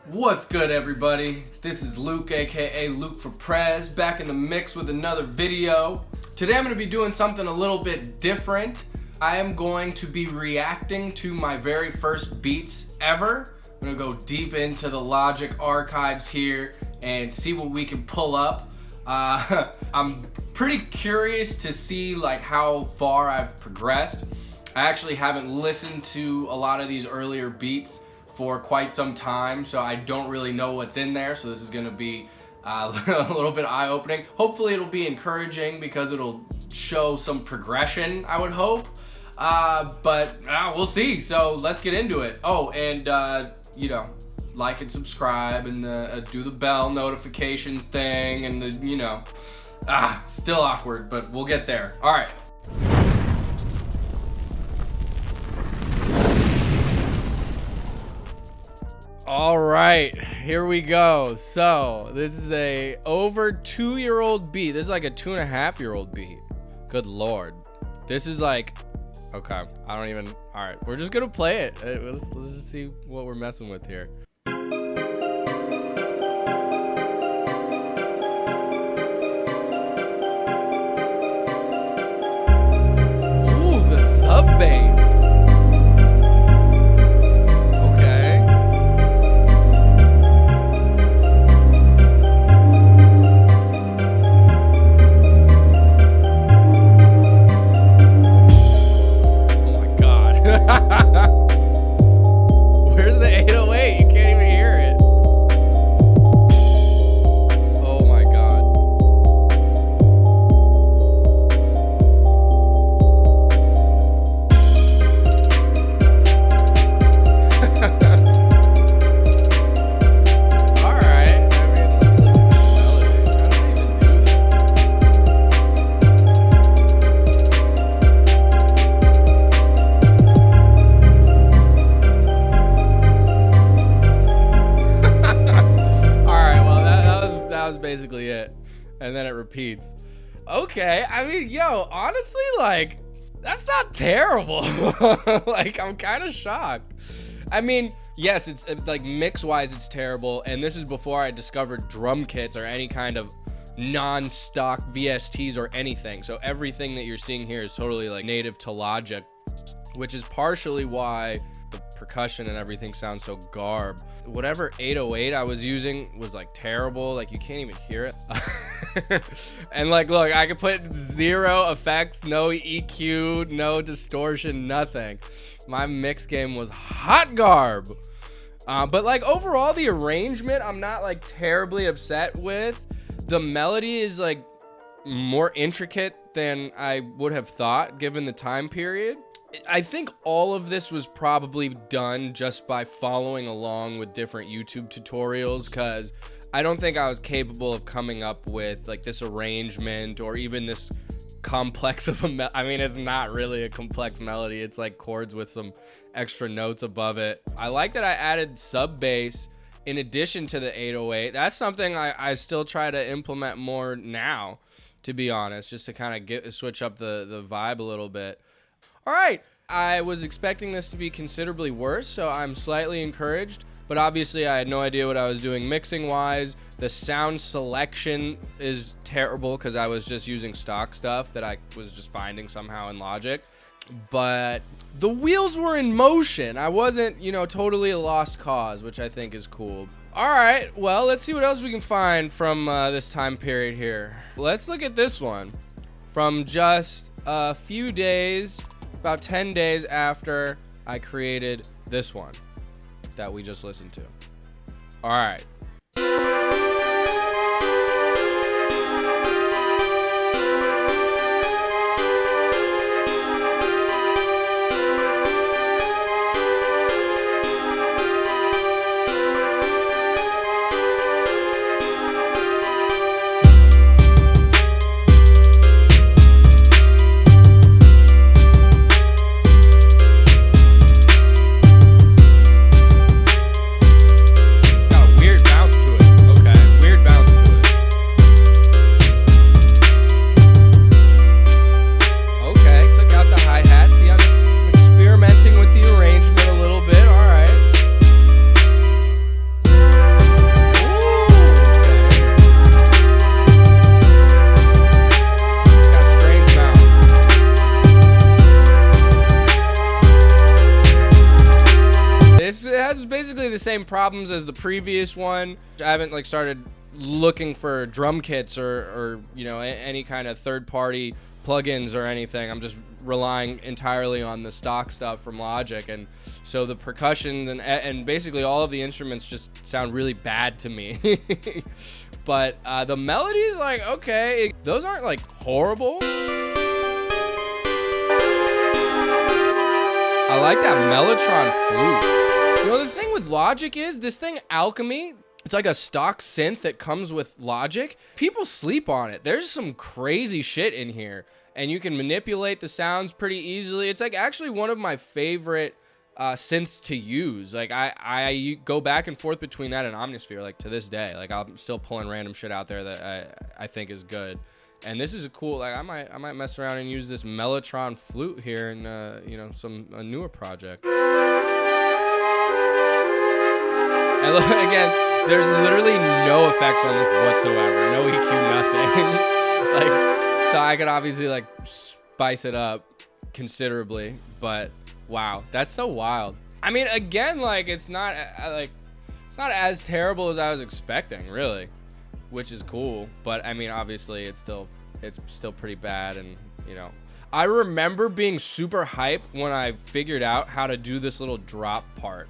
What's good, everybody? This is Luke, aka Luke for Prez, back in the mix with another video. Today I'm going to be doing something a little bit different. I am going to be reacting to my very first beats ever. I'm going to go deep into the Logic archives here and see what we can pull up. I'm pretty curious to see like how far I've progressed. I actually haven't listened to a lot of these earlier beats for quite some time, so I don't really know what's in there, so this is gonna be a little bit eye-opening. Hopefully it'll be encouraging because it'll show some progression, I would hope, but we'll see. So let's get into it. Oh, and you know, like and subscribe and do the bell notifications thing and the, you know, still awkward, but we'll get there. All right. All right, here we go. So this is a over 2-year-old beat. This is like a 2.5-year-old beat. Good Lord. This is like, okay, I don't even, all right, we're just gonna play it. Let's just see what we're messing with here. Ooh, the sub bass. Where's the 808? You can't even hear it. Oh my god. Alright. I mean, let's look at this melody. How do I even do this? Basically it, and then it repeats. Okay, I mean, yo, honestly, like, that's not terrible. Like, I'm kind of shocked. I mean, yes, it's like mix-wise it's terrible, and this is before I discovered drum kits or any kind of non-stock VSTs or anything, so everything that you're seeing here is totally like native to Logic, which is partially why the percussion and everything sounds so GARB. Whatever 808 I was using was like terrible, like you can't even hear it. And like, look, I could put 0 effects, no EQ, no distortion, nothing. My mix game was hot GARB. But like overall, the arrangement I'm not like terribly upset with. The melody is like more intricate than I would have thought given the time period. I think all of this was probably done just by following along with different YouTube tutorials, because I don't think I was capable of coming up with like this arrangement or even this complex of a I mean, it's not really a complex melody. It's like chords with some extra notes above it. I like that I added sub bass in addition to the 808. That's something I still try to implement more now, to be honest, just to kind of switch up the vibe a little bit. All right, I was expecting this to be considerably worse, so I'm slightly encouraged, but obviously I had no idea what I was doing mixing-wise. The sound selection is terrible because I was just using stock stuff that I was just finding somehow in Logic, but the wheels were in motion. I wasn't, you know, totally a lost cause, which I think is cool. All right, well, let's see what else we can find from this time period here. Let's look at this one from just a few days, about 10 days after I created this one that we just listened to. All right. Weird same problems as the previous one. I haven't like started looking for drum kits or you know, any kind of third-party plugins or anything. I'm just relying entirely on the stock stuff from Logic, and so the percussion and basically all of the instruments just sound really bad to me. But the melodies, like, okay, those aren't like horrible. I like that Mellotron flute. You know, the thing with Logic is this thing, Alchemy, it's like a stock synth that comes with Logic. People sleep on it. There's some crazy shit in here, and you can manipulate the sounds pretty easily. It's like actually one of my favorite synths to use. Like I go back and forth between that and Omnisphere, like to this day. Like I'm still pulling random shit out there that I think is good. And this is a cool, like I might mess around and use this Mellotron flute here in you know, a newer project. And look, again, there's literally no effects on this whatsoever. No EQ, nothing. Like, so I could obviously like spice it up considerably, but wow, that's so wild. I mean, again, like it's not as terrible as I was expecting, really, which is cool. But I mean, obviously, it's still pretty bad, and you know, I remember being super hype when I figured out how to do this little drop part.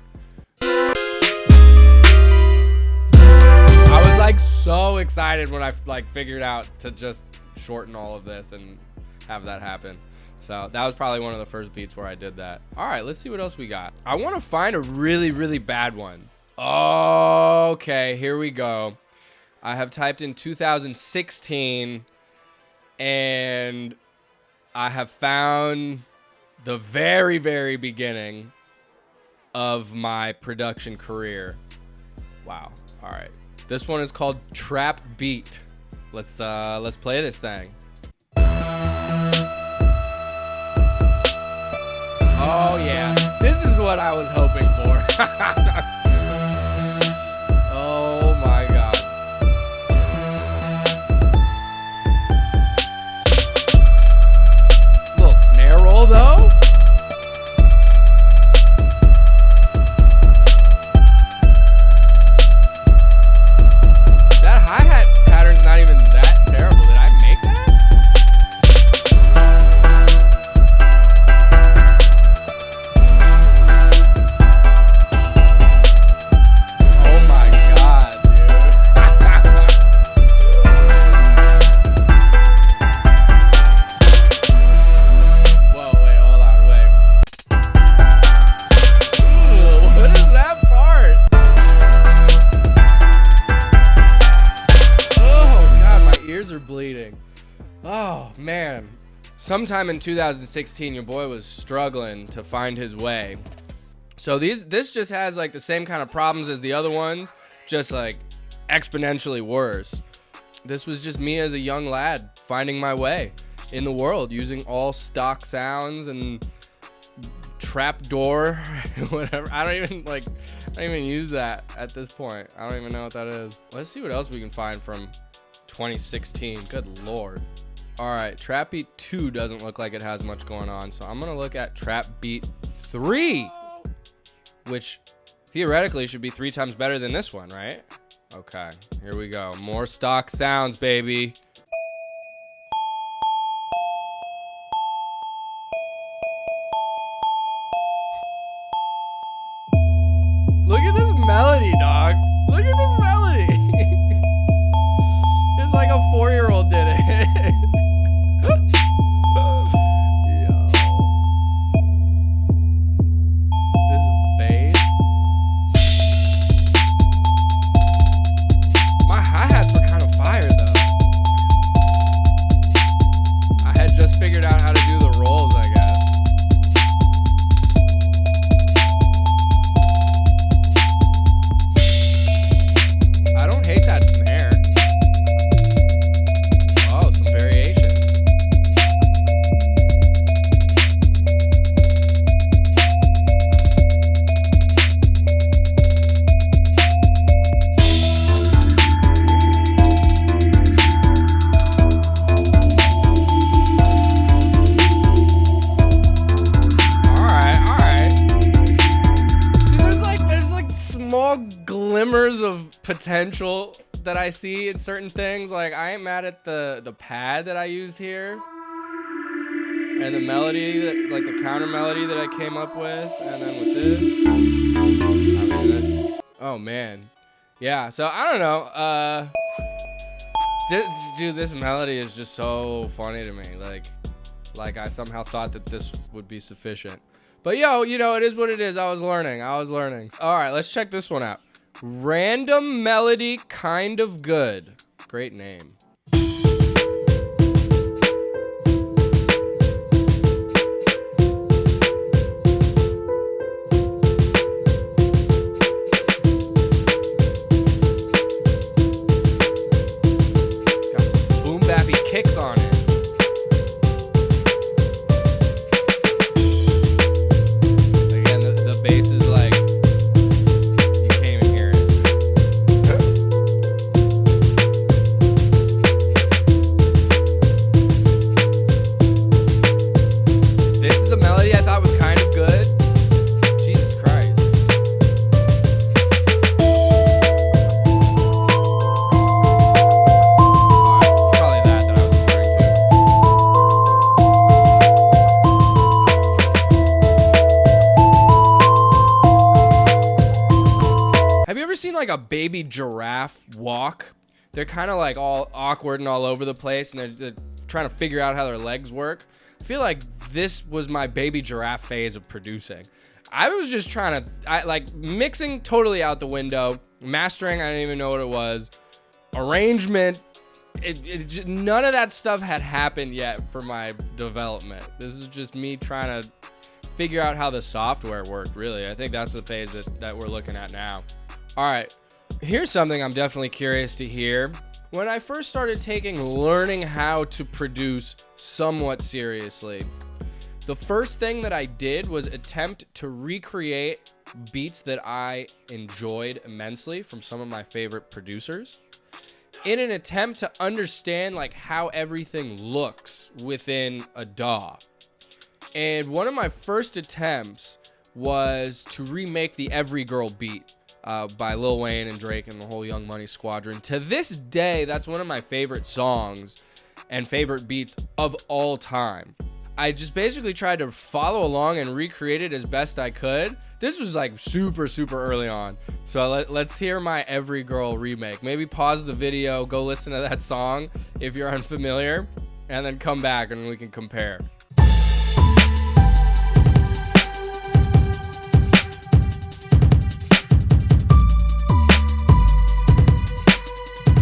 I was like so excited when I like figured out to just shorten all of this and have that happen. So that was probably one of the first beats where I did that. All right, let's see what else we got. I want to find a really, really bad one. Okay, here we go. I have typed in 2016 and I have found the very, very beginning of my production career. Wow. All right. This one is called Trap Beat. Let's play this thing. Oh yeah, this is what I was hoping for. Oh my god. Little snare roll though. That hi-hat pattern's not even that terrible. Did I make that? Bleeding. Oh man, sometime in 2016 your boy was struggling to find his way. So this just has like the same kind of problems as the other ones, just like exponentially worse. This was just me as a young lad finding my way in the world using all stock sounds and trapdoor, whatever. I don't even use that at this point. I don't even know what that is. Let's see what else we can find from 2016. Good lord. All right, Trap Beat 2 doesn't look like it has much going on, so I'm gonna look at Trap Beat 3, which theoretically should be 3 times better than this one, right? Okay, here we go. More stock sounds, baby. Look at this melody, dog. Look at this melody. It's like a 4-year-old did it. Yo. This bass. My hi-hats were kind of fire, though. glimmers of potential that I see in certain things. Like, I ain't mad at the pad that I used here. And the melody, like the counter melody that I came up with. And then with this. I mean, this. Oh, man. Yeah, so I don't know. Dude, this melody is just so funny to me. Like I somehow thought that this would be sufficient. But yo, you know, it is what it is. I was learning. All right, let's check this one out. Random melody, kind of good. Great name. Kicks on it. Again, the bass is like you can't even hear it. This is a melody I thought was kind of good. Jesus Christ. Have you ever seen like a baby giraffe walk? They're kind of like all awkward and all over the place, and they're trying to figure out how their legs work. I feel like this was my baby giraffe phase of producing. I was just trying to, like mixing totally out the window. Mastering, I didn't even know what it was. Arrangement, none of that stuff had happened yet for my development. This is just me trying to figure out how the software worked, really. I think that's the phase that we're looking at now. All right, here's something I'm definitely curious to hear. When I first started taking learning how to produce somewhat seriously, the first thing that I did was attempt to recreate beats that I enjoyed immensely from some of my favorite producers in an attempt to understand like how everything looks within a DAW. And one of my first attempts was to remake the Every Girl beat by Lil Wayne and Drake and the whole Young Money squadron. To this day, that's one of my favorite songs and favorite beats of all time. I just basically tried to follow along and recreate it as best I could. This was like super early on. So let's hear my Every Girl remake. Maybe pause the video, go listen to that song if you're unfamiliar, and then come back and we can compare.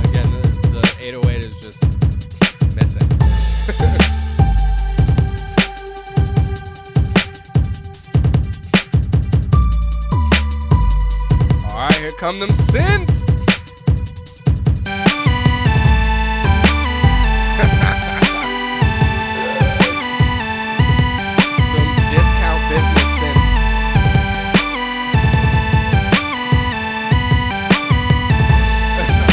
Again, the 808 is just missing. Alright, here come them synths. Some discount business synths.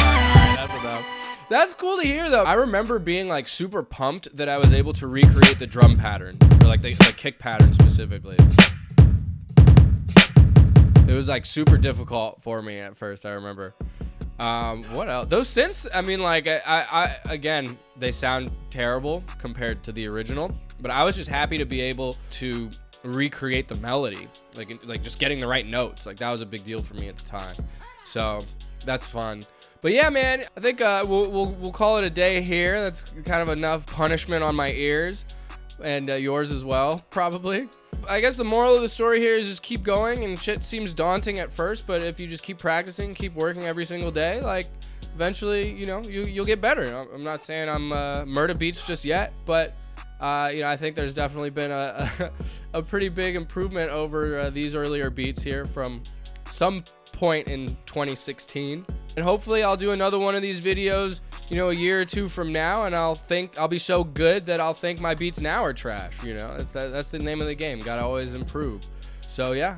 Alright, that's enough. That's cool to hear though. I remember being like super pumped that I was able to recreate the drum pattern, or like the kick pattern specifically. It was like super difficult for me at first, I remember. What else? Those synths, I mean, like, I again, they sound terrible compared to the original, but I was just happy to be able to recreate the melody, like just getting the right notes. Like, that was a big deal for me at the time. So that's fun. But yeah, man, I think we'll call it a day here. That's kind of enough punishment on my ears, and yours as well, probably. I guess the moral of the story here is just keep going, and shit seems daunting at first, but if you just keep practicing, keep working every single day, like eventually, you know, you'll get better. I'm not saying I'm murder beats just yet, but you know, I think there's definitely been a pretty big improvement over these earlier beats here from some point in 2016. And hopefully I'll do another one of these videos, you know, a year or two from now, and I'll be so good that I'll think my beats now are trash. You know, that's the name of the game. Gotta always improve. So yeah,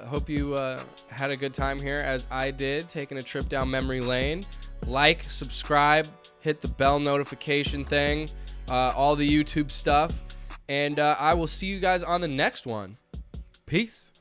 hope you had a good time here as I did, taking a trip down memory lane. Like, subscribe, hit the bell notification thing, all the YouTube stuff, and I will see you guys on the next one. Peace.